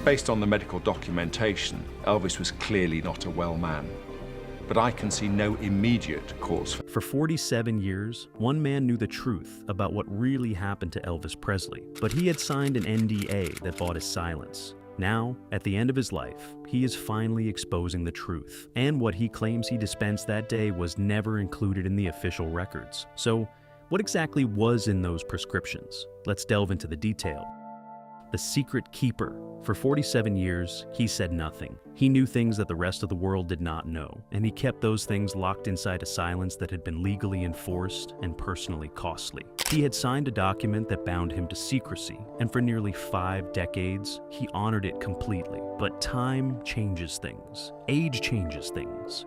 Based on the medical documentation, Elvis was clearly not a well man. But I can see no immediate cause For 47 years, one man knew the truth about what really happened to Elvis Presley, but he had signed an NDA that bought his silence. Now, at the end of his life, he is finally exposing the truth, and what he claims he dispensed that day was never included in the official records. So, what exactly was in those prescriptions? Let's delve into the detail. The secret keeper. For 47 years, he said nothing. He knew things that the rest of the world did not know, and he kept those things locked inside a silence that had been legally enforced and personally costly. He had signed a document that bound him to secrecy, and for nearly 5 decades, he honored it completely. But time changes things. Age changes things.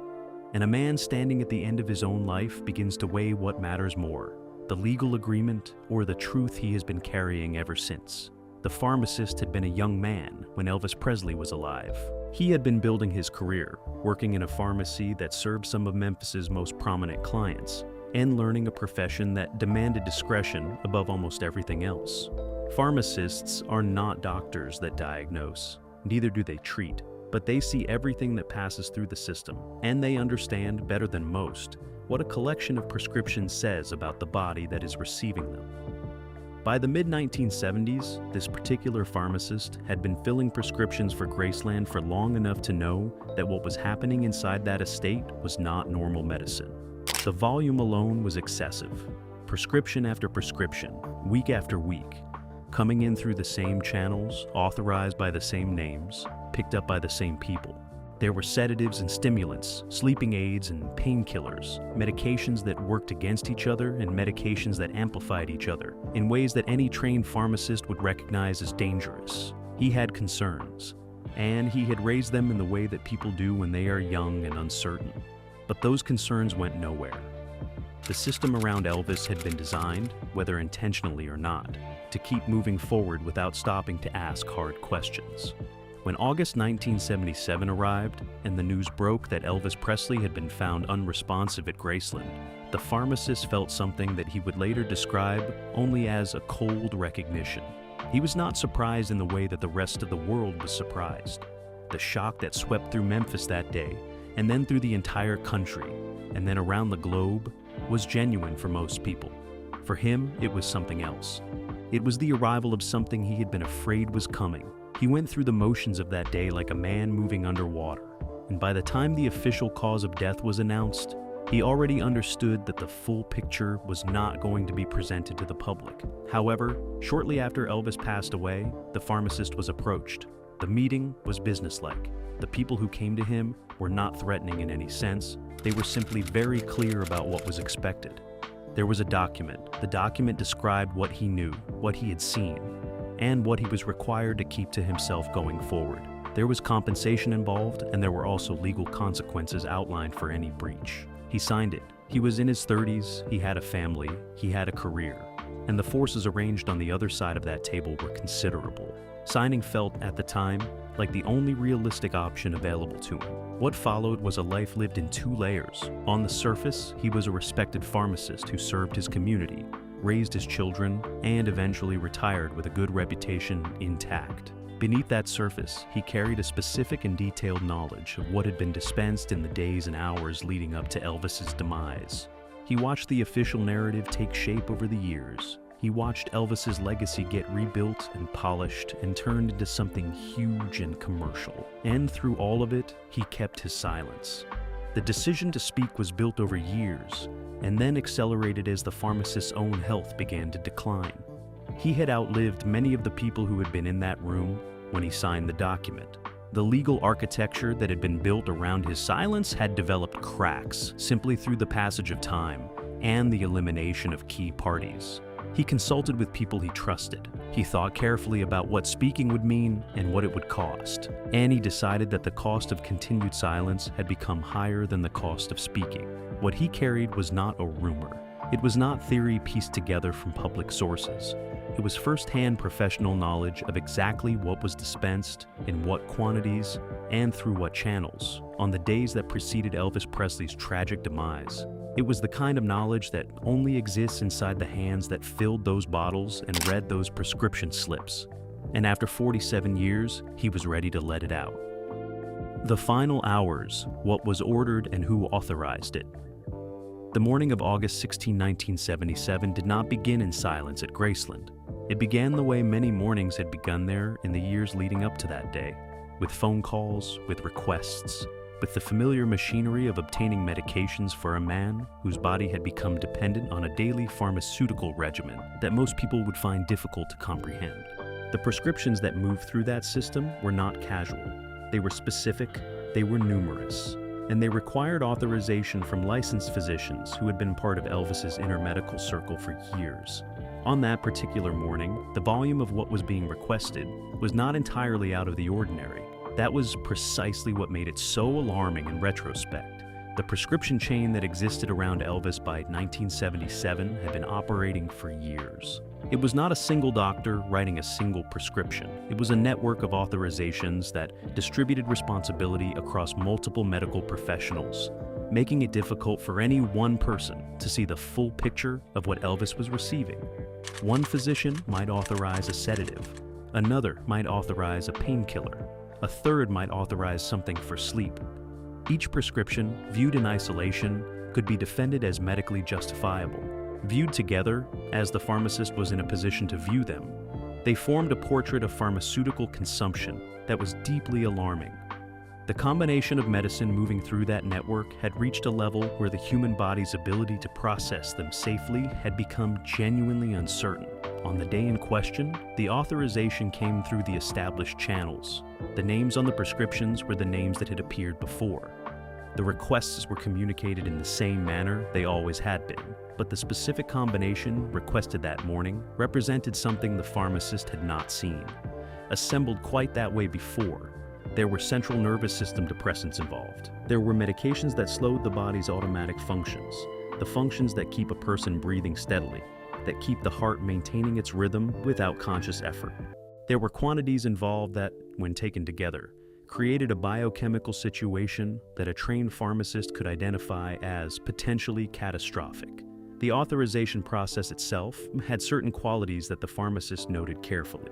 And a man standing at the end of his own life begins to weigh what matters more, the legal agreement or the truth he has been carrying ever since. The pharmacist had been a young man when Elvis Presley was alive. He had been building his career, working in a pharmacy that served some of Memphis's most prominent clients, and learning a profession that demanded discretion above almost everything else. Pharmacists are not doctors that diagnose, neither do they treat, but they see everything that passes through the system, and they understand better than most what a collection of prescriptions says about the body that is receiving them. By the mid-1970s, this particular pharmacist had been filling prescriptions for Graceland for long enough to know that what was happening inside that estate was not normal medicine. The volume alone was excessive. Prescription after prescription, week after week, coming in through the same channels, authorized by the same names, picked up by the same people. There were sedatives and stimulants, sleeping aids and painkillers, medications that worked against each other and medications that amplified each other in ways that any trained pharmacist would recognize as dangerous. He had concerns, and he had raised them in the way that people do when they are young and uncertain. But those concerns went nowhere. The system around Elvis had been designed, whether intentionally or not, to keep moving forward without stopping to ask hard questions. When August 1977 arrived and the news broke that Elvis Presley had been found unresponsive at Graceland, the pharmacist felt something that he would later describe only as a cold recognition. He was not surprised in the way that the rest of the world was surprised. The shock that swept through Memphis that day, and then through the entire country, and then around the globe, was genuine for most people. For him, it was something else. It was the arrival of something he had been afraid was coming. He went through the motions of that day like a man moving underwater, and by the time the official cause of death was announced, he already understood that the full picture was not going to be presented to the public. However, shortly after Elvis passed away, the pharmacist was approached. The meeting was businesslike. The people who came to him were not threatening in any sense. They were simply very clear about what was expected. There was a document. The document described what he knew, what he had seen, and what he was required to keep to himself going forward. There was compensation involved, and there were also legal consequences outlined for any breach. He signed it. He was in his 30s, he had a family, he had a career, and the forces arranged on the other side of that table were considerable. Signing felt, at the time, like the only realistic option available to him. What followed was a life lived in 2 layers. On the surface, he was a respected pharmacist who served his community, raised his children, and eventually retired with a good reputation intact. Beneath that surface, he carried a specific and detailed knowledge of what had been dispensed in the days and hours leading up to Elvis's demise. He watched the official narrative take shape over the years. He watched Elvis's legacy get rebuilt and polished and turned into something huge and commercial. And through all of it, he kept his silence. The decision to speak was built over years, and then accelerated as the pharmacist's own health began to decline. He had outlived many of the people who had been in that room when he signed the document. The legal architecture that had been built around his silence had developed cracks simply through the passage of time and the elimination of key parties. He consulted with people he trusted. He thought carefully about what speaking would mean and what it would cost, and he decided that the cost of continued silence had become higher than the cost of speaking. What he carried was not a rumor. It was not theory pieced together from public sources. It was first-hand professional knowledge of exactly what was dispensed, in what quantities, and through what channels, on the days that preceded Elvis Presley's tragic demise. It was the kind of knowledge that only exists inside the hands that filled those bottles and read those prescription slips. and after 47 years, he was ready to let it out. The final hours, what was ordered and who authorized it. The morning of August 16, 1977 did not begin in silence at Graceland. It began the way many mornings had begun there in the years leading up to that day, with phone calls, with requests, with the familiar machinery of obtaining medications for a man whose body had become dependent on a daily pharmaceutical regimen that most people would find difficult to comprehend. The prescriptions that moved through that system were not casual. They were specific, they were numerous, and they required authorization from licensed physicians who had been part of Elvis's inner medical circle for years. On that particular morning, the volume of what was being requested was not entirely out of the ordinary. That was precisely what made it so alarming in retrospect. The prescription chain that existed around Elvis by 1977 had been operating for years. It was not a single doctor writing a single prescription. It was a network of authorizations that distributed responsibility across multiple medical professionals, making it difficult for any one person to see the full picture of what Elvis was receiving. One physician might authorize a sedative, another might authorize a painkiller, a third might authorize something for sleep. Each prescription, viewed in isolation, could be defended as medically justifiable. Viewed together, as the pharmacist was in a position to view them, they formed a portrait of pharmaceutical consumption that was deeply alarming. The combination of medicine moving through that network had reached a level where the human body's ability to process them safely had become genuinely uncertain. On the day in question, the authorization came through the established channels. The names on the prescriptions were the names that had appeared before. The requests were communicated in the same manner they always had been, but the specific combination requested that morning represented something the pharmacist had not seen. Assembled quite that way before, there were central nervous system depressants involved. There were medications that slowed the body's automatic functions, the functions that keep a person breathing steadily, that keep the heart maintaining its rhythm without conscious effort. There were quantities involved that, when taken together, created a biochemical situation that a trained pharmacist could identify as potentially catastrophic. The authorization process itself had certain qualities that the pharmacist noted carefully.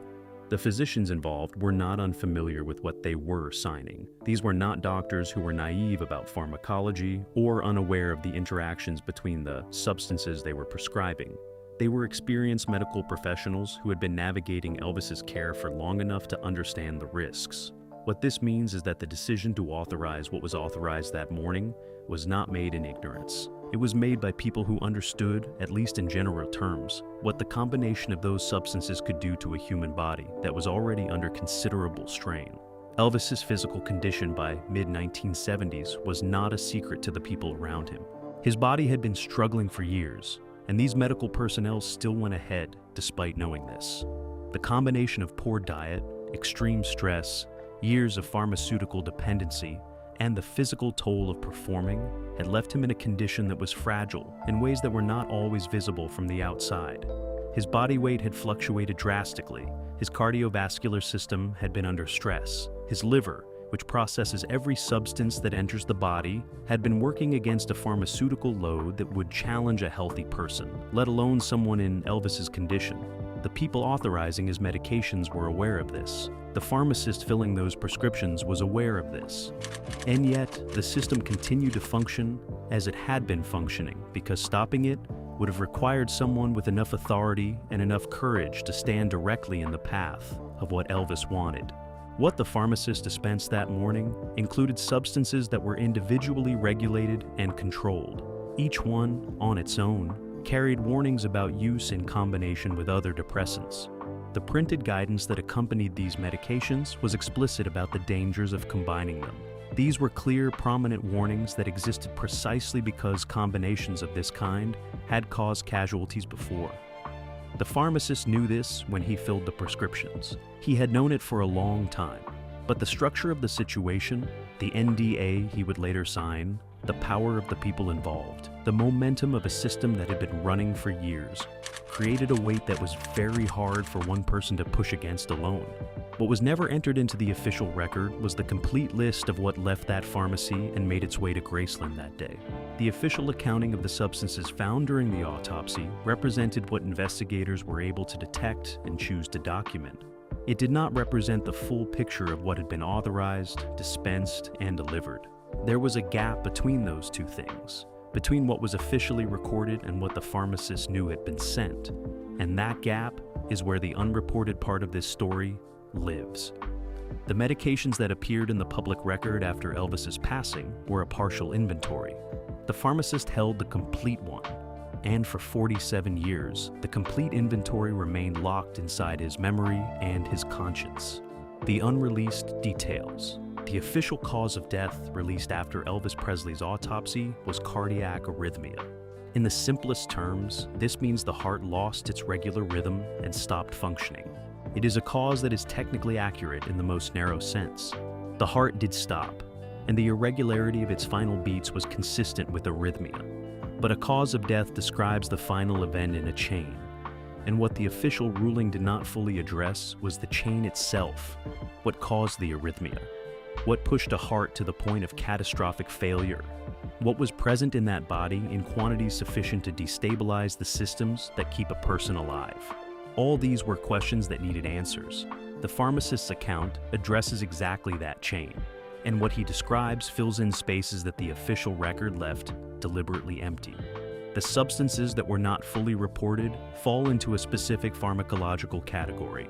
The physicians involved were not unfamiliar with what they were signing. These were not doctors who were naive about pharmacology or unaware of the interactions between the substances they were prescribing. They were experienced medical professionals who had been navigating Elvis's care for long enough to understand the risks. What this means is that the decision to authorize what was authorized that morning was not made in ignorance. It was made by people who understood, at least in general terms, what the combination of those substances could do to a human body that was already under considerable strain. Elvis's physical condition by mid-1970s was not a secret to the people around him. His body had been struggling for years, and these medical personnel still went ahead despite knowing this. The combination of poor diet, extreme stress, years of pharmaceutical dependency, and the physical toll of performing had left him in a condition that was fragile in ways that were not always visible from the outside. His body weight had fluctuated drastically, his cardiovascular system had been under stress, his liver, which processes every substance that enters the body, had been working against a pharmaceutical load that would challenge a healthy person, let alone someone in Elvis's condition. The people authorizing his medications were aware of this. The pharmacist filling those prescriptions was aware of this. And yet, the system continued to function as it had been functioning, because stopping it would have required someone with enough authority and enough courage to stand directly in the path of what Elvis wanted. What the pharmacist dispensed that morning included substances that were individually regulated and controlled. Each one, on its own, carried warnings about use in combination with other depressants. The printed guidance that accompanied these medications was explicit about the dangers of combining them. These were clear, prominent warnings that existed precisely because combinations of this kind had caused casualties before. The pharmacist knew this when he filled the prescriptions. He had known it for a long time, but the structure of the situation, the NDA he would later sign, the power of the people involved, the momentum of a system that had been running for years, created a weight that was very hard for one person to push against alone. What was never entered into the official record was the complete list of what left that pharmacy and made its way to Graceland that day. The official accounting of the substances found during the autopsy represented what investigators were able to detect and choose to document. it did not represent the full picture of what had been authorized, dispensed, and delivered. There was a gap between those two things, between what was officially recorded and what the pharmacist knew had been sent. And that gap is where the unreported part of this story lives. The medications that appeared in the public record after Elvis's passing were a partial inventory. The pharmacist held the complete one, and for 47 years, the complete inventory remained locked inside his memory and his conscience. The unreleased details. The official cause of death released after Elvis Presley's autopsy was cardiac arrhythmia. In the simplest terms, this means the heart lost its regular rhythm and stopped functioning. It is a cause that is technically accurate in the most narrow sense. The heart did stop, and the irregularity of its final beats was consistent with arrhythmia. But a cause of death describes the final event in a chain, and what the official ruling did not fully address was the chain itself, what caused the arrhythmia, what pushed a heart to the point of catastrophic failure, what was present in that body in quantities sufficient to destabilize the systems that keep a person alive. All these were questions that needed answers. The pharmacist's account addresses exactly that chain, and what he describes fills in spaces that the official record left deliberately empty. The substances that were not fully reported fall into a specific pharmacological category.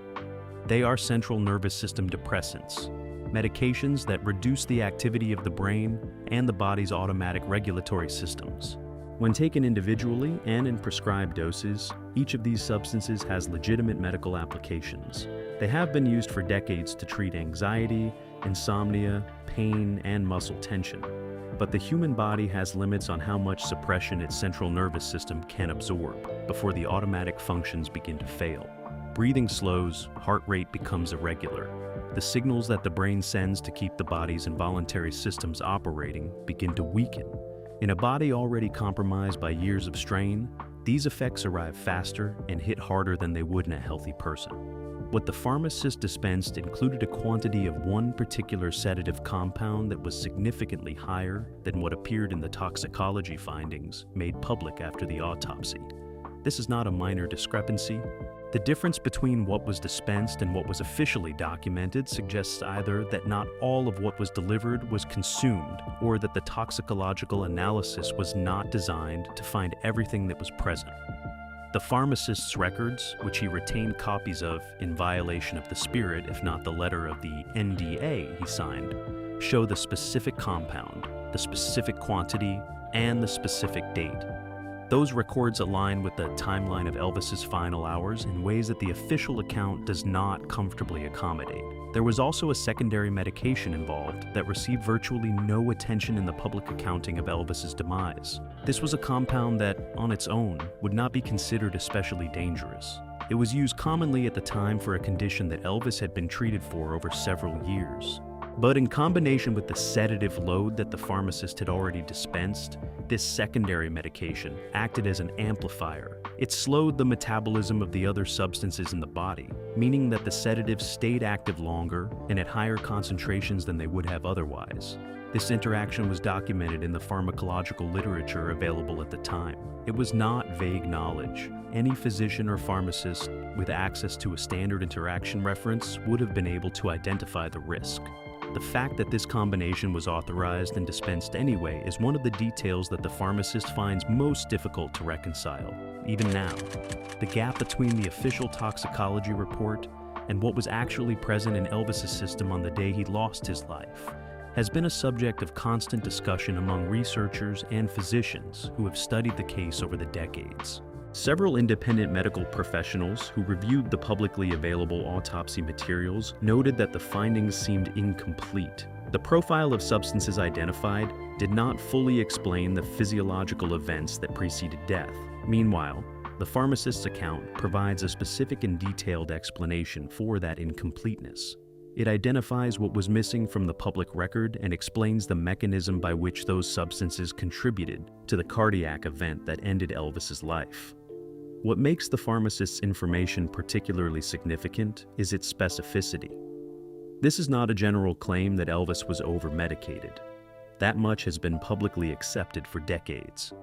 They are central nervous system depressants, medications that reduce the activity of the brain and the body's automatic regulatory systems. When taken individually and in prescribed doses, each of these substances has legitimate medical applications. They have been used for decades to treat anxiety, insomnia, pain, and muscle tension. But the human body has limits on how much suppression its central nervous system can absorb before the automatic functions begin to fail. Breathing slows, heart rate becomes irregular. The signals that the brain sends to keep the body's involuntary systems operating begin to weaken. In a body already compromised by years of strain, these effects arrive faster and hit harder than they would in a healthy person. What the pharmacist dispensed included a quantity of one particular sedative compound that was significantly higher than what appeared in the toxicology findings made public after the autopsy. This is not a minor discrepancy. The difference between what was dispensed and what was officially documented suggests either that not all of what was delivered was consumed, or that the toxicological analysis was not designed to find everything that was present. The pharmacist's records, which he retained copies of in violation of the spirit, if not the letter of the NDA he signed, show the specific compound, the specific quantity, and the specific date. Those records align with the timeline of Elvis's final hours in ways that the official account does not comfortably accommodate. There was also a secondary medication involved that received virtually no attention in the public accounting of Elvis's demise. This was a compound that, on its own, would not be considered especially dangerous. It was used commonly at the time for a condition that Elvis had been treated for over several years. But in combination with the sedative load that the pharmacist had already dispensed, this secondary medication acted as an amplifier. It slowed the metabolism of the other substances in the body, meaning that the sedatives stayed active longer and at higher concentrations than they would have otherwise. This interaction was documented in the pharmacological literature available at the time. It was not vague knowledge. Any physician or pharmacist with access to a standard interaction reference would have been able to identify the risk. The fact that this combination was authorized and dispensed anyway is one of the details that the pharmacist finds most difficult to reconcile, even now. The gap between the official toxicology report and what was actually present in Elvis's system on the day he lost his life has been a subject of constant discussion among researchers and physicians who have studied the case over the decades. Several independent medical professionals who reviewed the publicly available autopsy materials noted that the findings seemed incomplete. The profile of substances identified did not fully explain the physiological events that preceded death. Meanwhile, the pharmacist's account provides a specific and detailed explanation for that incompleteness. It identifies what was missing from the public record and explains the mechanism by which those substances contributed to the cardiac event that ended Elvis's life. What makes the pharmacist's information particularly significant is its specificity. This is not a general claim that Elvis was over-medicated. That much has been publicly accepted for decades.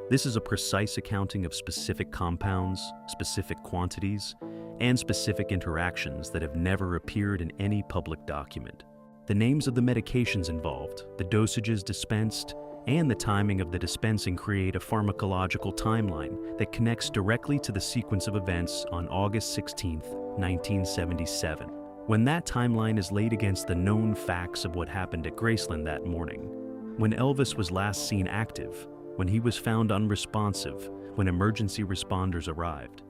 This is a precise accounting of specific compounds, specific quantities, and specific interactions that have never appeared in any public document. The names of the medications involved, the dosages dispensed, and the timing of the dispensing create a pharmacological timeline that connects directly to the sequence of events on August 16, 1977. When that timeline is laid against the known facts of what happened at Graceland that morning, when Elvis was last seen active, when he was found unresponsive, when emergency responders arrived,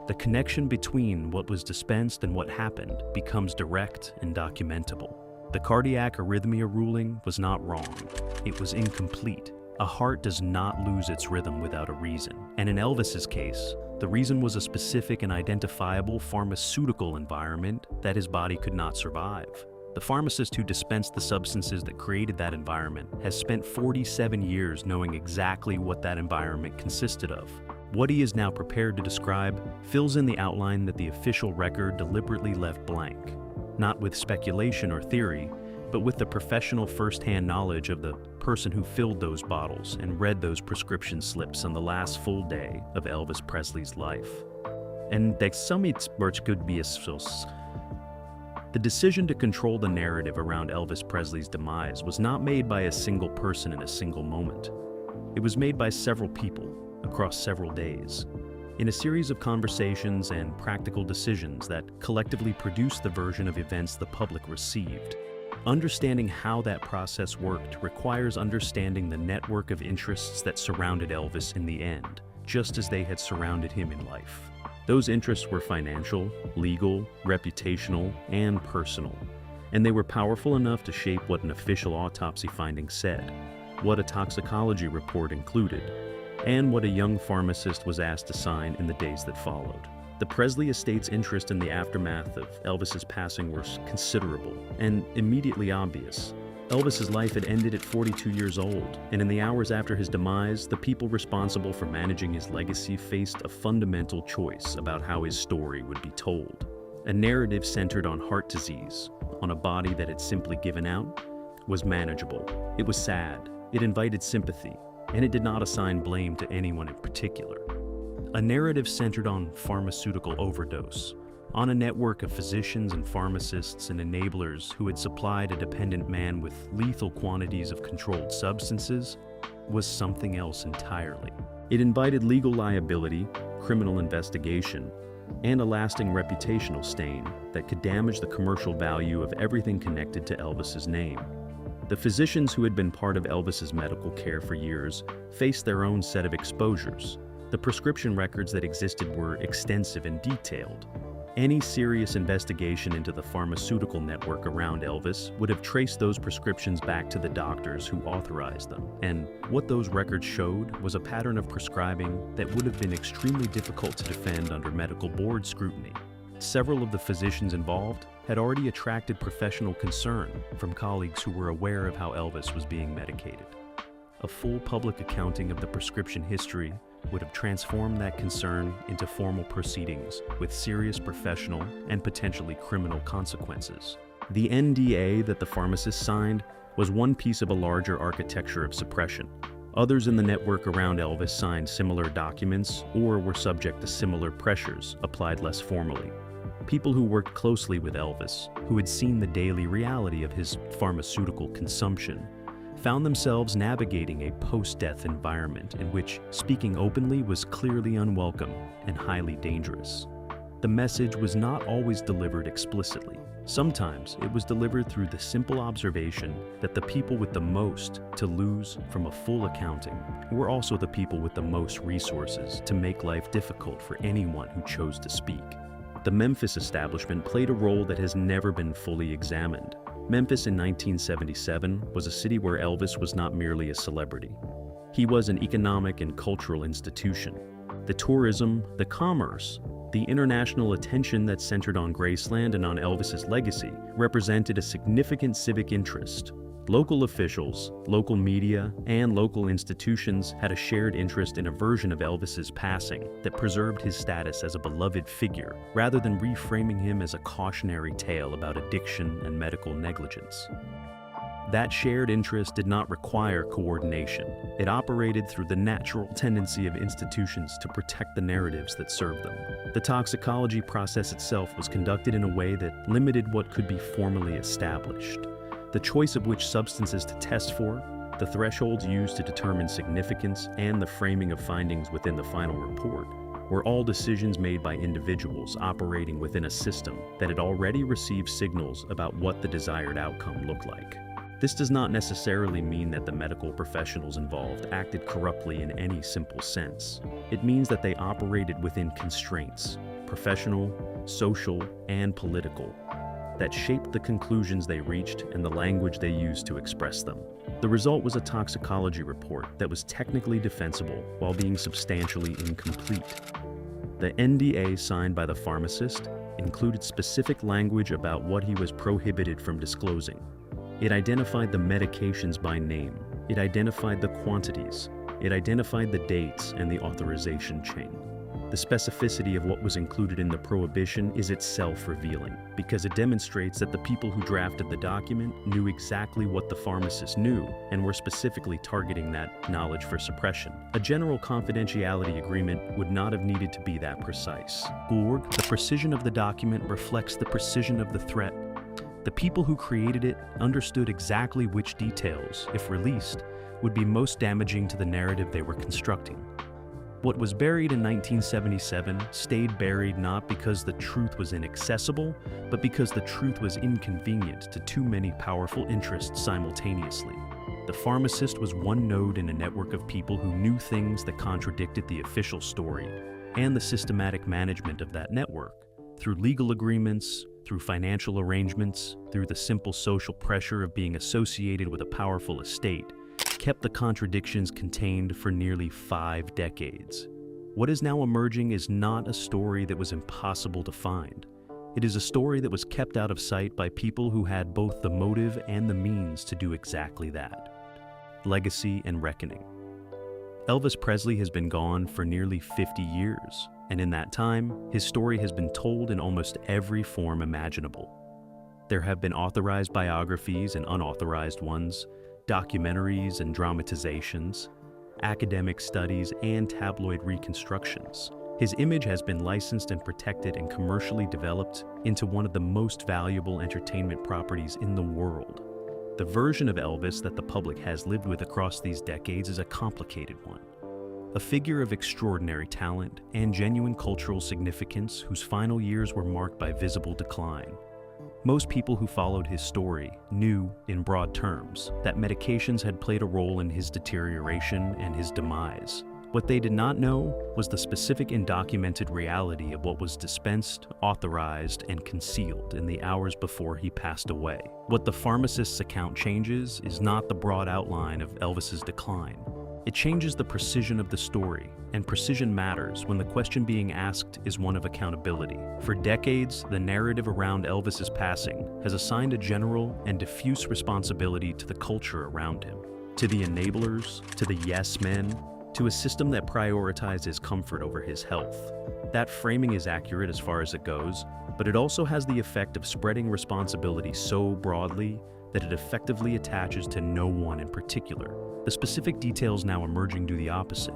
the connection between what was dispensed and what happened becomes direct and documentable. The cardiac arrhythmia ruling was not wrong. It was incomplete. A heart does not lose its rhythm without a reason. And in Elvis's case, the reason was a specific and identifiable pharmaceutical environment that his body could not survive. The pharmacist who dispensed the substances that created that environment has spent 47 years knowing exactly what that environment consisted of. What he is now prepared to describe fills in the outline that the official record deliberately left blank. Not with speculation or theory, but with the professional first-hand knowledge of the person who filled those bottles and read those prescription slips on the last full day of Elvis Presley's life. And det som could be the decision to control the narrative around Elvis Presley's demise was not made by a single person in a single moment. It was made by several people across several days, in a series of conversations and practical decisions that collectively produced the version of events the public received. Understanding how that process worked requires understanding the network of interests that surrounded Elvis in the end, just as they had surrounded him in life. Those interests were financial, legal, reputational, and personal, and they were powerful enough to shape what an official autopsy finding said, what a toxicology report included, and what a young pharmacist was asked to sign in the days that followed. The Presley estate's interest in the aftermath of Elvis's passing was considerable and immediately obvious. Elvis's life had ended at 42 years old, and in the hours after his demise, the people responsible for managing his legacy faced a fundamental choice about how his story would be told. A narrative centered on heart disease, on a body that had simply given out, was manageable. It was sad, it invited sympathy, and it did not assign blame to anyone in particular. A narrative centered on pharmaceutical overdose, on a network of physicians and pharmacists and enablers who had supplied a dependent man with lethal quantities of controlled substances, was something else entirely. It invited legal liability, criminal investigation, and a lasting reputational stain that could damage the commercial value of everything connected to Elvis's name. The physicians who had been part of Elvis's medical care for years faced their own set of exposures. The prescription records that existed were extensive and detailed. Any serious investigation into the pharmaceutical network around Elvis would have traced those prescriptions back to the doctors who authorized them. And what those records showed was a pattern of prescribing that would have been extremely difficult to defend under medical board scrutiny. Several of the physicians involved had already attracted professional concern from colleagues who were aware of how Elvis was being medicated. A full public accounting of the prescription history would have transformed that concern into formal proceedings with serious professional and potentially criminal consequences. The NDA that the pharmacist signed was one piece of a larger architecture of suppression. Others in the network around Elvis signed similar documents or were subject to similar pressures applied less formally. People who worked closely with Elvis, who had seen the daily reality of his pharmaceutical consumption, found themselves navigating a post-death environment in which speaking openly was clearly unwelcome and highly dangerous. The message was not always delivered explicitly. Sometimes it was delivered through the simple observation that the people with the most to lose from a full accounting were also the people with the most resources to make life difficult for anyone who chose to speak. The Memphis establishment played a role that has never been fully examined. Memphis in 1977 was a city where Elvis was not merely a celebrity. He was an economic and cultural institution. The tourism, the commerce, the international attention that centered on Graceland and on Elvis's legacy represented a significant civic interest. Local officials, local media, and local institutions had a shared interest in a version of Elvis's passing that preserved his status as a beloved figure, rather than reframing him as a cautionary tale about addiction and medical negligence. That shared interest did not require coordination. It operated through the natural tendency of institutions to protect the narratives that serve them. The toxicology process itself was conducted in a way that limited what could be formally established. The choice of which substances to test for, the thresholds used to determine significance, and the framing of findings within the final report were all decisions made by individuals operating within a system that had already received signals about what the desired outcome looked like. This does not necessarily mean that the medical professionals involved acted corruptly in any simple sense. It means that they operated within constraints, professional, social, and political, that shaped the conclusions they reached and the language they used to express them. The result was a toxicology report that was technically defensible while being substantially incomplete. The NDA signed by the pharmacist included specific language about what he was prohibited from disclosing. It identified the medications by name. It identified the quantities. It identified the dates and the authorization chain. The specificity of what was included in the prohibition is itself revealing, because it demonstrates that the people who drafted the document knew exactly what the pharmacist knew and were specifically targeting that knowledge for suppression. A general confidentiality agreement would not have needed to be that precise. The precision of the document reflects the precision of the threat. The people who created it understood exactly which details, if released, would be most damaging to the narrative they were constructing. What was buried in 1977 stayed buried not because the truth was inaccessible, but because the truth was inconvenient to too many powerful interests simultaneously. The pharmacist was one node in a network of people who knew things that contradicted the official story, and the systematic management of that network, through legal agreements, through financial arrangements, through the simple social pressure of being associated with a powerful estate, kept the contradictions contained for nearly 5 decades. What is now emerging is not a story that was impossible to find. It is a story that was kept out of sight by people who had both the motive and the means to do exactly that. Legacy and reckoning. Elvis Presley has been gone for nearly 50 years, and in that time, his story has been told in almost every form imaginable. There have been authorized biographies and unauthorized ones, documentaries and dramatizations, academic studies, and tabloid reconstructions. His image has been licensed and protected and commercially developed into one of the most valuable entertainment properties in the world. The version of Elvis that the public has lived with across these decades is a complicated one. A figure of extraordinary talent and genuine cultural significance whose final years were marked by visible decline. Most people who followed his story knew, in broad terms, that medications had played a role in his deterioration and his demise. What they did not know was the specific and documented reality of what was dispensed, authorized, and concealed in the hours before he passed away. What the pharmacist's account changes is not the broad outline of Elvis's decline. It changes the precision of the story, and precision matters when the question being asked is one of accountability. For decades, the narrative around Elvis's passing has assigned a general and diffuse responsibility to the culture around him, to the enablers, to the yes men, to a system that prioritized his comfort over his health. That framing is accurate as far as it goes, but it also has the effect of spreading responsibility so broadly that it effectively attaches to no one in particular. The specific details now emerging do the opposite.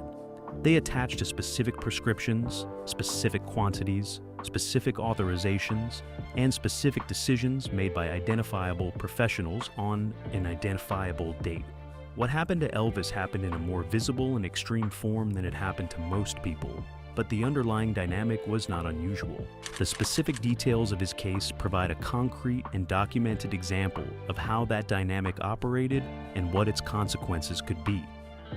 They attach to specific prescriptions, specific quantities, specific authorizations, and specific decisions made by identifiable professionals on an identifiable date. What happened to Elvis happened in a more visible and extreme form than it happened to most people, but the underlying dynamic was not unusual. The specific details of his case provide a concrete and documented example of how that dynamic operated and what its consequences could be.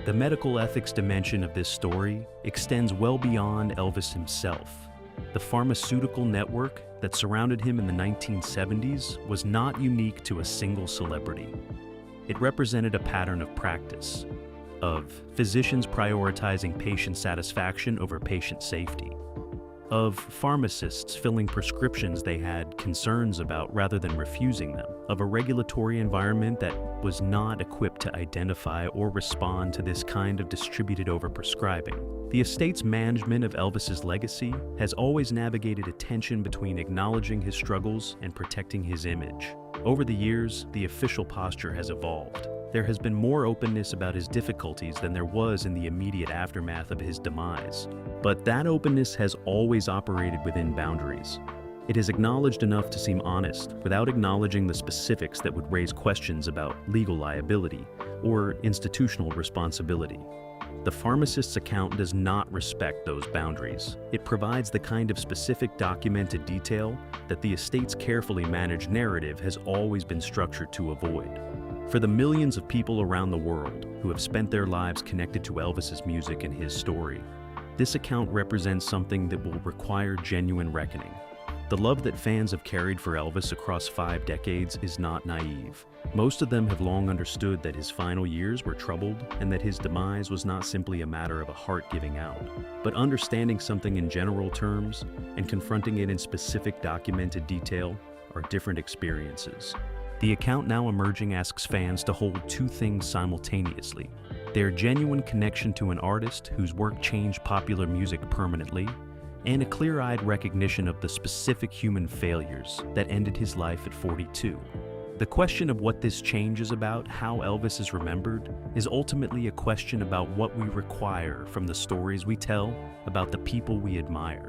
The medical ethics dimension of this story extends well beyond Elvis himself. The pharmaceutical network that surrounded him in the 1970s was not unique to a single celebrity. It represented a pattern of practice, of physicians prioritizing patient satisfaction over patient safety, of pharmacists filling prescriptions they had concerns about rather than refusing them, of a regulatory environment that was not equipped to identify or respond to this kind of distributed overprescribing. The estate's management of Elvis's legacy has always navigated a tension between acknowledging his struggles and protecting his image. Over the years, the official posture has evolved. There has been more openness about his difficulties than there was in the immediate aftermath of his demise. But that openness has always operated within boundaries. It is acknowledged enough to seem honest, without acknowledging the specifics that would raise questions about legal liability or institutional responsibility. The Pharmacist's account does not respect those boundaries. It provides the kind of specific documented detail that the estate's carefully managed narrative has always been structured to avoid. For the millions of people around the world who have spent their lives connected to Elvis's music and his story, this account represents something that will require genuine reckoning. The love that fans have carried for Elvis across 5 decades is not naive. Most of them have long understood that his final years were troubled and that his demise was not simply a matter of a heart giving out. But understanding something in general terms and confronting it in specific documented detail are different experiences. The account now emerging asks fans to hold 2 things simultaneously: their genuine connection to an artist whose work changed popular music permanently, and a clear-eyed recognition of the specific human failures that ended his life at 42. The question of what this change is about, how Elvis is remembered, is ultimately a question about what we require from the stories we tell about the people we admire.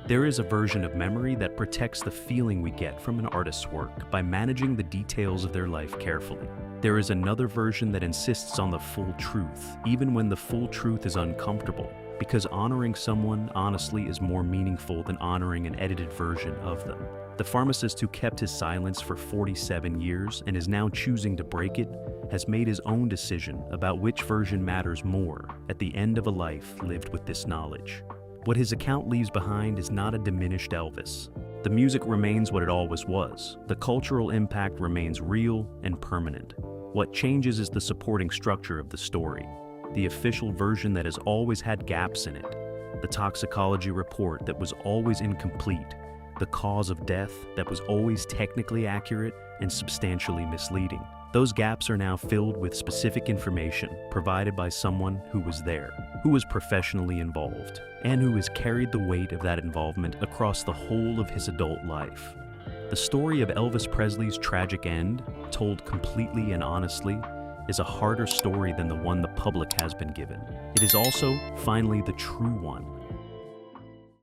There is a version of memory that protects the feeling we get from an artist's work by managing the details of their life carefully. There is another version that insists on the full truth, even when the full truth is uncomfortable, because honoring someone honestly is more meaningful than honoring an edited version of them. The pharmacist who kept his silence for 47 years and is now choosing to break it has made his own decision about which version matters more at the end of a life lived with this knowledge. What his account leaves behind is not a diminished Elvis. The music remains what it always was. The cultural impact remains real and permanent. What changes is the supporting structure of the story. The official version that has always had gaps in it. The toxicology report that was always incomplete. The cause of death that was always technically accurate and substantially misleading. Those gaps are now filled with specific information provided by someone who was there, who was professionally involved, and who has carried the weight of that involvement across the whole of his adult life. The story of Elvis Presley's tragic end, told completely and honestly, is a harder story than the one the public has been given. It is also, finally, the true one,